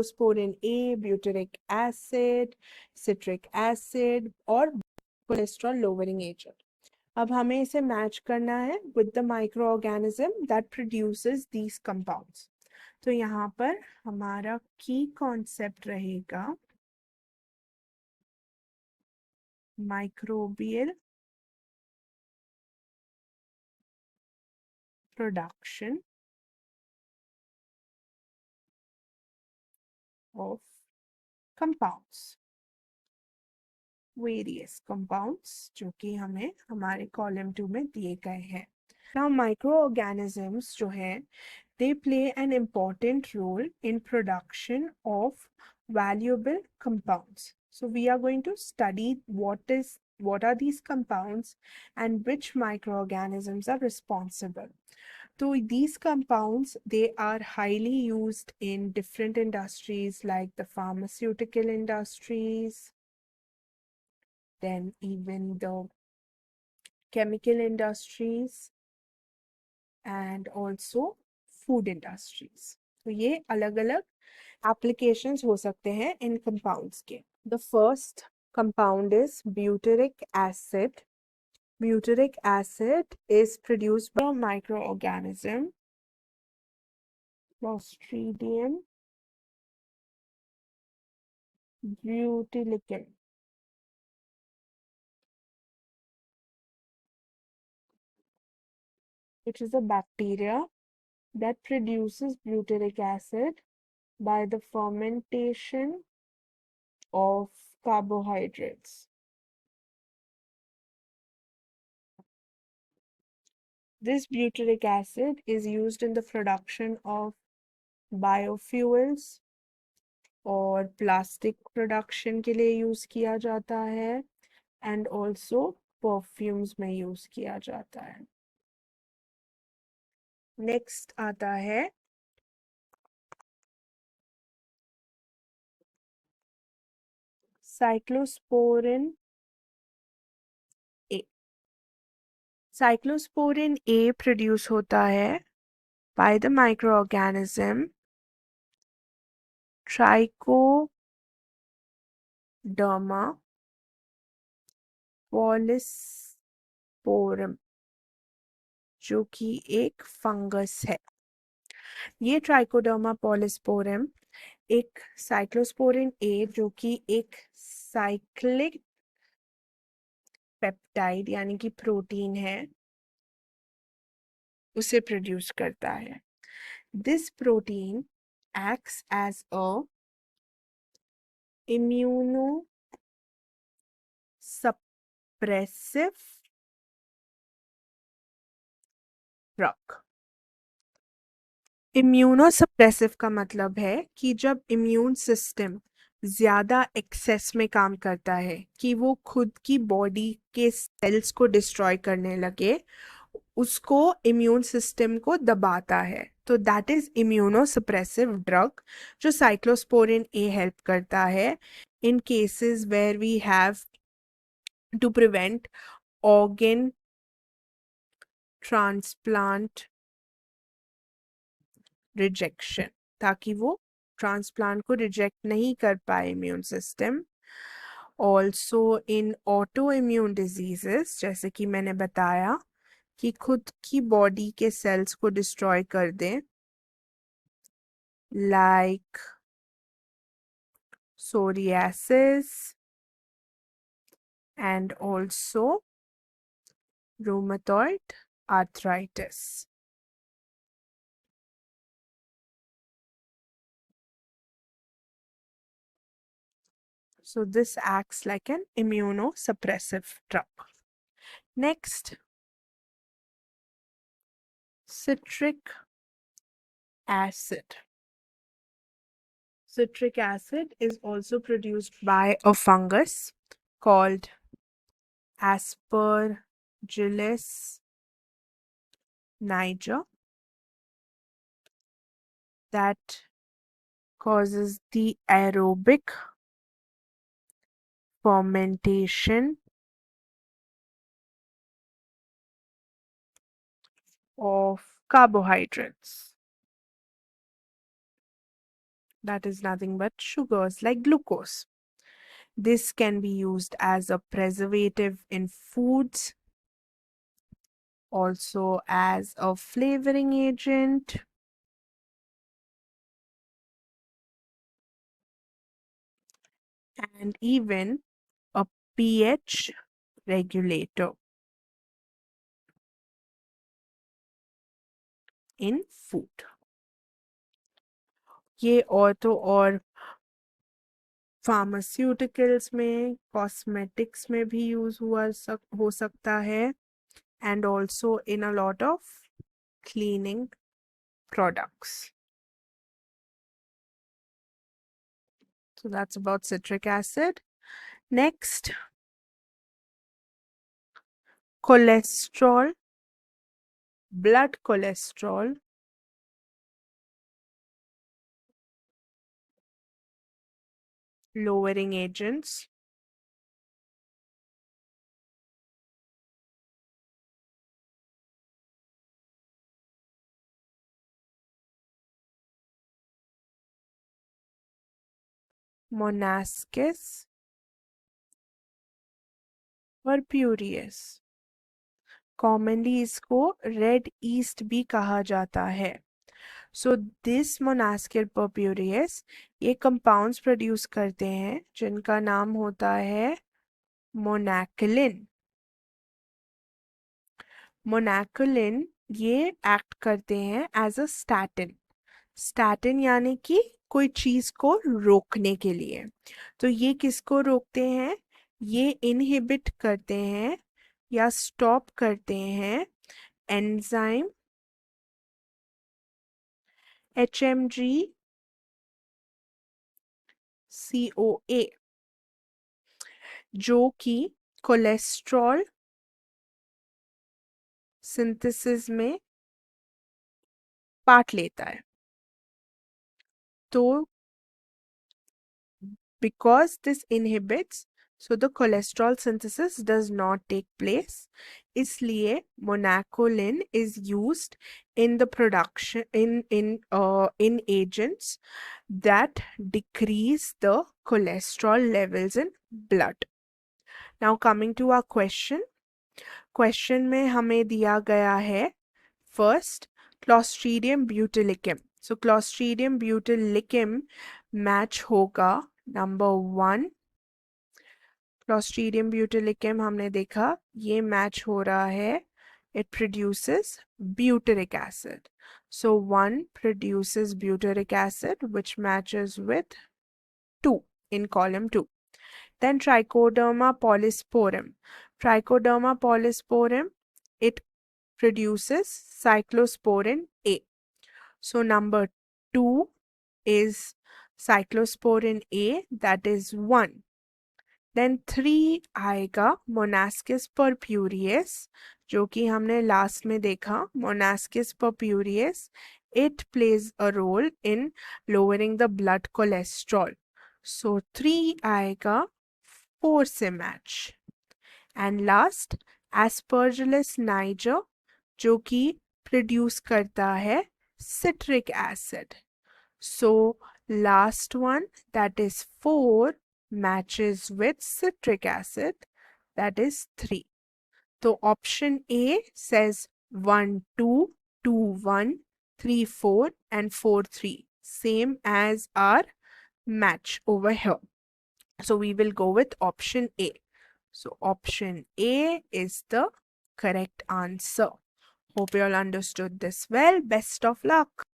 cyclosporin A, butyric acid, citric acid और cholesterol lowering agent. अब हमें इसे मैच करना है with the microorganism that produces these compounds. तो यहाँ पर हमारा की कॉन्सेप्ट रहेगा microbial production of compounds, various compounds जो कि हमें हमारे कॉलम 2 में दिए गए हैं. Now microorganisms जो हैं they play an important role in production of valuable compounds. So we are going to study what are these compounds and which microorganisms are responsible. So these compounds, they are highly used in different industries like the pharmaceutical industries, then even the chemical industries and also food industries. तो ये अलग-अलग applications हो सकते हैं इन compounds के. The first compound is butyric acid. Butyric acid is produced by a microorganism Clostridium butylicum. Which is a bacteria that produces butyric acid by the fermentation of carbohydrates. This butyric acid is used in the production of biofuels और plastic production के लिए use किया जाता है and also perfumes में use किया जाता है. नेक्स्ट आता है साइक्लोस्पोरिन ए. साइक्लोस्पोरिन ए प्रोड्यूस होता है by the microorganism trichoderma polysporum जो कि एक फंगस है. ये ट्राइकोडर्मा पॉलिस्पोरम एक साइक्लोस्पोरिन ए जो कि एक साइक्लिक पेप्टाइड यानी कि प्रोटीन है उसे प्रोड्यूस करता है. This protein acts as a immunosuppressive drug. Immunosuppressive का मतलब है कि जब इम्यून सिस्टम ज़्यादा एक्सेस में काम करता है कि वो खुद की बॉडी के सेल्स को डिस्ट्रॉय करने लगे उसको इम्यून सिस्टम को दबाता है. तो दैट इज इम्यूनोसप्रेसिव ड्रग जो साइक्लोस्पोरिन ए हेल्प करता है in cases where we have to prevent organ transplant rejection ताकि वो ट्रांसप्लांट को रिजेक्ट नहीं कर पाए immune system. Also in auto immune diseases जैसे कि मैंने बताया कि खुद की बॉडी के सेल्स को डिस्ट्रॉय कर दें like psoriasis and also rheumatoid arthritis. So this acts like an immunosuppressive drug. Next, citric acid. Citric acid is also produced by a fungus called Aspergillus niger that causes the aerobic fermentation of carbohydrates. that is nothing but sugars like glucose. This can be used as a preservative in foods, also as a flavoring agent, and even a pH regulator in food. ये और तो और pharmaceuticals में, cosmetics में भी use हो सकता है, and also in a lot of cleaning products. So that's about citric acid. Next, cholesterol, blood cholesterol, lowering agents. Monaskis purpureus. Commonly इसको red yeast भी कहा जाता है. So this Monaskis purpureus ये compounds produce करते हैं जिनका नाम होता है मोनैक्लिन. मोनैक्लिन ये एक्ट करते हैं एज अ स्टैटिन. स्टैटिन यानी कि कोई चीज को रोकने के लिए. तो ये किसको रोकते हैं? ये इनहिबिट करते हैं या स्टॉप करते हैं एंजाइम HMG CoA जो कि कोलेस्ट्रॉल सिंथेसिस में पार्ट लेता है. तो because this inhibits, so the cholesterol synthesis does not take place. इसलिए monacolin is used in the production in agents that decrease the cholesterol levels in blood. Now coming to our question. Question में हमें दिया गया है first Clostridium butylicum. So Clostridium butylicum match होगा number 1. Clostridium butylicum हमने देखा ये match हो रहा है. It produces butyric acid. So 1 produces butyric acid which matches with 2 in column 2. Then Trichoderma polysporum. Trichoderma polysporum, it produces cyclosporin A. So number 2 is cyclosporin A, that is 1. Then 3 आएगा Monaskis purpureus जो कि हमने last में देखा. Monaskis purpureus, it plays a role in lowering the blood cholesterol. So 3 आएगा 4 से match. And last Aspergillus niger जो कि प्रोड्यूस करता है citric acid. So last one, that is 4, matches with citric acid, that is 3. So option A says 1 2 2 1 3 4 and 4 3, same as our match over here. So we will go with option A. So option A is the correct answer. Hope you all understood this well. Best of luck.